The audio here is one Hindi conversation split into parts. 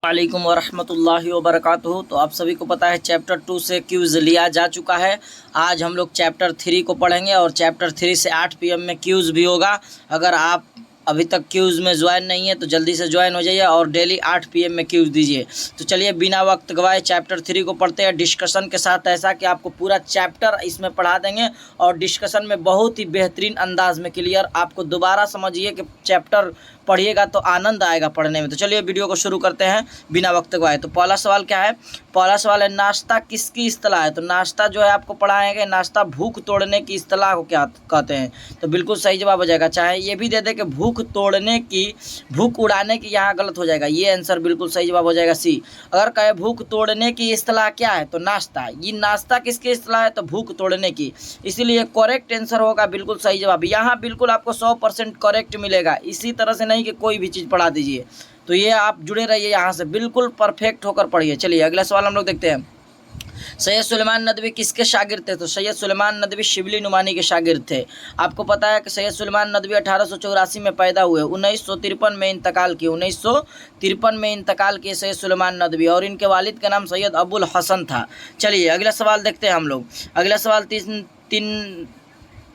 वालेकुम वरहमतुल्लाहि वबरकातुहू। तो आप सभी को पता है चैप्टर 2 से क्यूज़ लिया जा चुका है। आज हम लोग चैप्टर 3 को पढ़ेंगे और चैप्टर 3 से 8 PM में क्यूज़ भी होगा। अगर आप अभी तक क्यूज़ में ज्वाइन नहीं है तो जल्दी से ज्वाइन हो जाइए और डेली 8 PM में क्यूज़ दीजिए। तो चलिए बिना वक्त गवाए चैप्टर 3 को पढ़ते हैं डिस्कशन के साथ, ऐसा कि आपको पूरा चैप्टर इसमें पढ़ा देंगे और डिस्कशन में बहुत ही बेहतरीन अंदाज में क्लियर आपको दोबारा समझिए कि चैप्टर पढ़िएगा तो आनंद आएगा पढ़ने में। तो चलिए वीडियो को शुरू करते हैं बिना वक्त गवाए। तो पहला सवाल क्या है? पहला सवाल है नाश्ता किसकी इस्तिलाह है? तो नाश्ता जो है आपको पढ़ाएंगे, नाश्ता भूख तोड़ने की इस्तिलाह को क्या कहते हैं? तो बिल्कुल सही जवाब हो जाएगा। चाहे ये भी दे दे कि भूख तोड़ने की, भूख उड़ाने की, यहाँ गलत हो जाएगा। ये आंसर बिल्कुल सही जवाब हो जाएगा सी। अगर कहे भूख तोड़ने की इस्तिलाह क्या है तो नाश्ता। ये नाश्ता किसकी इस्तिलाह है? तो भूख तोड़ने की। इसीलिए करेक्ट आंसर होगा बिल्कुल सही जवाब। यहाँ बिल्कुल आपको 100% करेक्ट मिलेगा। इसी तरह से नहीं कि कोई भी चीज़ पढ़ा दीजिए। तो ये आप जुड़े रहिए यहाँ से, बिल्कुल परफेक्ट होकर पढ़िए। चलिए अगला सवाल हम लोग देखते हैं। सैयद सुलेमान नदवी किसके शागिर्द थे? तो सैयद सुलेमान नदवी शिबली नुमानी के शागिर्द थे। आपको पता है कि सैयद सुलेमान नदवी 1884 में पैदा हुए, 1953 में इंतकाल किए। 1953 में इंतकाल किए सैयद सुलेमान नदवी और इनके वालिद का नाम सैयद अबुल हसन था। चलिए अगला सवाल देखते हैं हम लोग। अगला सवाल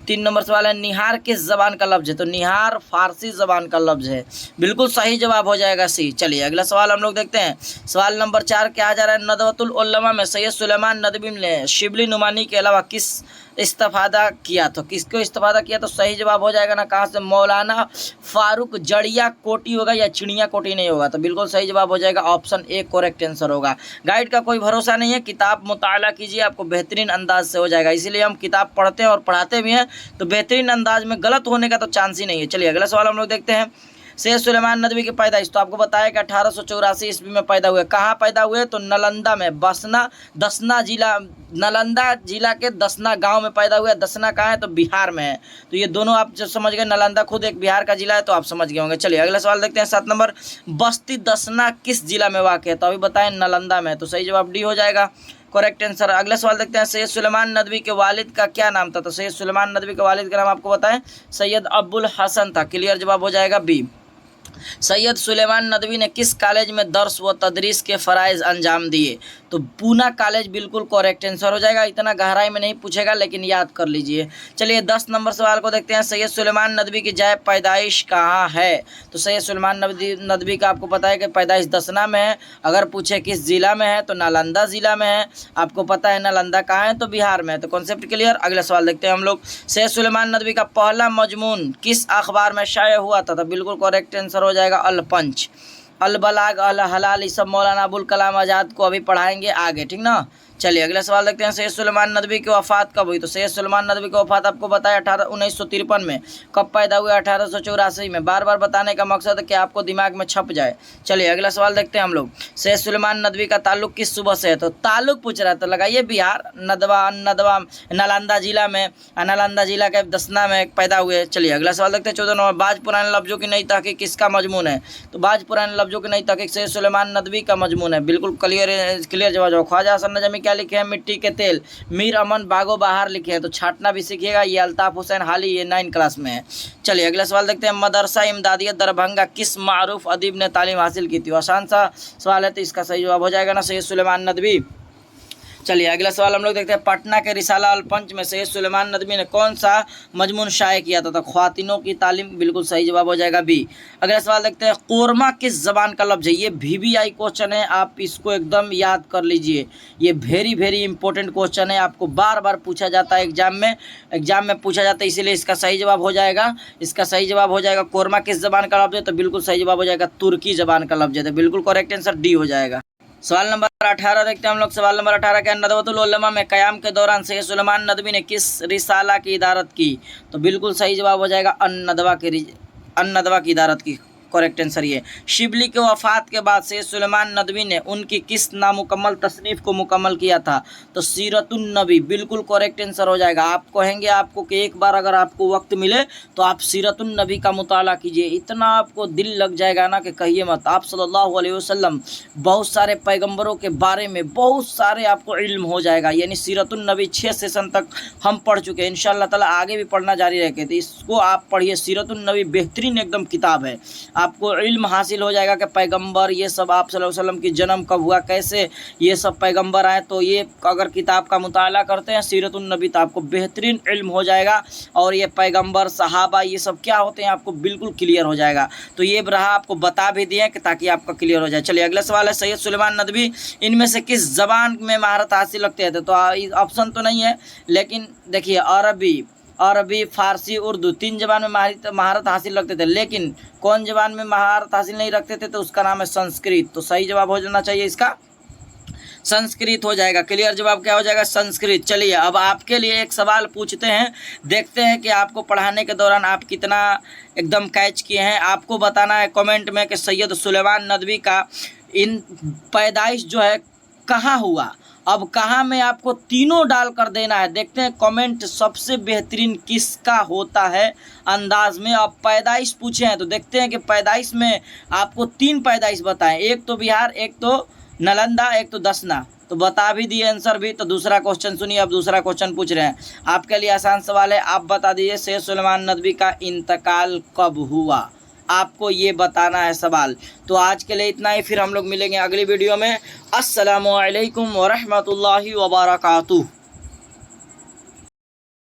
तीन नंबर सवाल है निहार किस ज़बान का लफ्ज़ है? तो निहार फारसी ज़बान का लफ्ज़ है। बिल्कुल सही जवाब हो जाएगा सी। चलिए अगला सवाल हम लोग देखते हैं। सवाल नंबर 4 क्या आ जा रहा है? नदवतुल उलमा में सैयद सुलेमान नदवी ने शिबली नुमानी के अलावा किस इस्तिफादा किया? तो किसको इस्तिफादा किया? तो सही जवाब हो जाएगा ना, कहाँ से? मौलाना फारूक जड़िया कोटी होगा या चिड़िया कोटी नहीं होगा। तो बिल्कुल सही जवाब हो जाएगा, ऑप्शन ए करेक्ट आंसर होगा। गाइड का कोई भरोसा नहीं है, किताब मुताला कीजिए, आपको बेहतरीन अंदाज से हो जाएगा। इसीलिए हम किताब पढ़ते हैं और पढ़ाते भी हैं, तो बेहतरीन अंदाज में गलत होने का तो चांस ही नहीं है। चलिए अगला सवाल हम लोग देखते हैं। सैयद सुलेमान नदवी की पैदाइश तो आपको बताया कि 1884 ईस्वी में पैदा हुए। कहाँ पैदा हुए? तो नालंदा में, दसना जिला, नालंदा जिला के दसना गांव में पैदा हुए। दसना कहाँ है? तो बिहार में है। तो ये दोनों आप जब समझ गए, नालंदा खुद एक बिहार का जिला है, तो आप समझ गए होंगे। चलिए अगला सवाल देखते हैं। 7 नंबर, बस्ती दसना किस जिला में वाक़ है? तो अभी बताएं नालंदा में। तो सही जवाब डी हो जाएगा, करेक्ट आंसर। अगला सवाल देखते हैं। सैयद सुलेमान नदवी के वालिद का क्या नाम था? तो सैयद सुलेमान नदवी के वालिद का नाम आपको बताएं सैयद अबुल हसन था। क्लियर जवाब हो जाएगा बी। सैयद सुलेमान नदवी ने किस कॉलेज में दर्स व तदरीस के फ़राइज़ अंजाम दिए? तो पूना कॉलेज बिल्कुल करेक्ट आंसर हो जाएगा। इतना गहराई में नहीं पूछेगा लेकिन याद कर लीजिए। चलिए 10 नंबर सवाल को देखते हैं। सैयद सुलेमान नदवी की जाए पैदाइश कहाँ है? तो सैयद सुलेमान नदवी का आपको पता है कि पैदाइश दसना में है। अगर पूछे किस ज़िला में है तो नालंदा ज़िला में है। आपको पता है नालंदा कहाँ है? तो बिहार में है। तो कॉन्सेप्ट क्लियर। अगला सवाल देखते हैं हम लोग। सैयद सुलेमान नदवी का पहला मजमून किस अखबार में शाया हुआ था? तो बिल्कुल करेक्ट आंसर हो जाएगा अल पंच। अल बलाग, अल हलाल, ये सब मौलाना अबुल कलाम आज़ाद को अभी पढ़ाएंगे आगे, ठीक ना। चलिए अगला सवाल देखते हैं। सैयद सुलेमान नदवी की वफ़ात कब हुई? तो सैयद सुलेमान नदवी की वफ़ात आपको बताया 1953 में। कब पैदा हुए? 1884 में। बार बार बताने का मकसद है कि आपको दिमाग में छप जाए। चलिए अगला सवाल देखते हैं हम लोग। सैयद सुलेमान नदवी का ताल्लुक किस सूबे से है? तो ताल्लुक पूछ रहा है तो लगाइए बिहार, नदवा नालंदा जिला में, नालंदा जिला के दसना में पैदा हुए। चलिए अगला सवाल देखते हैं। 14 नंबर, बाज पुराने लफ्ज़ों की नई तहकीक किसका मजमून है? तो बाज पुराने लफ्ज़ों की नई तहकीक सैयद सुलेमान नदवी का मजमून है। बिल्कुल क्लियर जवाब। ख्वाजा हसन नजमी क्या लिखे हैं? मिट्टी के तेल। मीर अमन बागो बहार लिखे हैं। तो छाटना भी सीखिएगा। ये अल्ताफ़ हुसैन हाली, ये 9 क्लास में है। चलिए अगला सवाल देखते हैं। मदरसा इमदादिया दरभंगा किस मारूफ अदीब ने तालीम हासिल की थी? आसान सा सवाल है, तो इसका सही जवाब हो जाएगा ना सैयद सुलेमान नदवी। चलिए अगला सवाल हम लोग देखते हैं। पटना के रिसाला अल पंच में सैयद सुलेमान नदवी ने कौन सा मजमून शाये किया था? तो ख्वातीनों की तालीम। बिल्कुल सही जवाब हो जाएगा बी। अगला सवाल देखते हैं। कोरमा किस ज़बान का लफ्ज़ है? ये VVI क्वेश्चन है, आप इसको एकदम याद कर लीजिए। ये वेरी इंपॉर्टेंट क्वेश्चन है, आपको बार बार पूछा जाता है एग्जाम में पूछा जाता है, इसीलिए इसका सही जवाब हो जाएगा। इसका सही जवाब हो जाएगा कोरमा किस ज़बान का लफ्ज़ है? तो बिल्कुल सही जवाब हो जाएगा तुर्की ज़बान का लफ्ज़ है। तो बिल्कुल करेक्ट आंसर डी हो जाएगा। सवाल नंबर 18 देखते हैं हम लोग। सवाल नंबर 18 क्या? नदवतुल उलमा में क़याम के दौरान सैयद सुलेमान नदवी ने किस रिसाला की इदारत की? तो बिल्कुल सही जवाब हो जाएगा अन-नदवा की इदारत की। करेक्ट आंसर ये। शिबली के वफ़ात के बाद सैयद सुलेमान नदवी ने उनकी किस नामुकम्मल तसनीफ़ को मुकम्मल किया था? तो सीरतुन नबी। बिल्कुल करेक्ट आंसर हो जाएगा। आप कहेंगे आपको कि एक बार अगर आपको वक्त मिले तो आप सीरतुन नबी का मुताला कीजिए, इतना आपको दिल लग जाएगा ना कि कहिए मत। आप सल्लल्लाहु अलैहि वसल्लम बहुत सारे पैगम्बरों के बारे में बहुत सारे आपको इल्म हो जाएगा। यानी सीरतुन नबी 6 सेशन तक हम पढ़ चुके हैं, इंशाअल्लाह ताला आगे भी पढ़ना जारी रखें। तो इसको आप पढ़िए। सीरतुन नबी बेहतरीन एकदम किताब है, आपको इल्म हासिल हो जाएगा कि पैगंबर ये सब आप सल्लल्लाहु अलैहि वसल्लम की जन्म कब हुआ, कैसे ये सब पैगंबर आए। तो ये अगर किताब का मुताला करते हैं सीरतुन नबी तो आपको बेहतरीन इल्म हो जाएगा और ये पैगंबर सहाबा ये सब क्या होते हैं आपको बिल्कुल क्लियर हो जाएगा। तो ये रहा आपको बता भी दिए कि ताकि आपका क्लियर हो जाए। चलिए अगला सवाल है, सैयद सुलेमान नदवी इनमें से किस ज़बान में महारत हासिल रखते हैं। तो ऑप्शन तो नहीं है, लेकिन देखिए अरबी फ़ारसी उर्दू 3 ज़बान में महारत हासिल रखते थे, लेकिन कौन ज़बान में महारत हासिल नहीं रखते थे, तो उसका नाम है संस्कृत। तो सही जवाब हो जाना चाहिए इसका संस्कृत हो जाएगा। क्लियर जवाब क्या हो जाएगा, संस्कृत। चलिए अब आपके लिए एक सवाल पूछते हैं, देखते हैं कि आपको पढ़ाने के दौरान आप कितना एकदम कैच किए हैं। आपको बताना है कमेंट में कि सैयद सुलेमान नदवी का इन पैदाइश जो है कहाँ हुआ। अब कहाँ में आपको तीनों डाल कर देना है। देखते हैं कमेंट सबसे बेहतरीन किसका होता है अंदाज में। अब पैदाइश पूछे हैं तो देखते हैं कि पैदाइश में आपको 3 पैदाइश बताएं, एक तो बिहार, एक तो नालंदा, एक तो दसना। तो बता भी दिए आंसर भी। तो दूसरा क्वेश्चन सुनिए, अब दूसरा क्वेश्चन पूछ रहे हैं आपके लिए आसान सवाल है। आप बता दीजिए सैयद सुलेमान नदवी का इंतकाल कब हुआ, आपको ये बताना है सवाल। तो आज के लिए इतना ही, फिर हम लोग मिलेंगे अगली वीडियो में। अस्सलामु अलैकुम वरहमतुल्लाहि वबरकातुहू।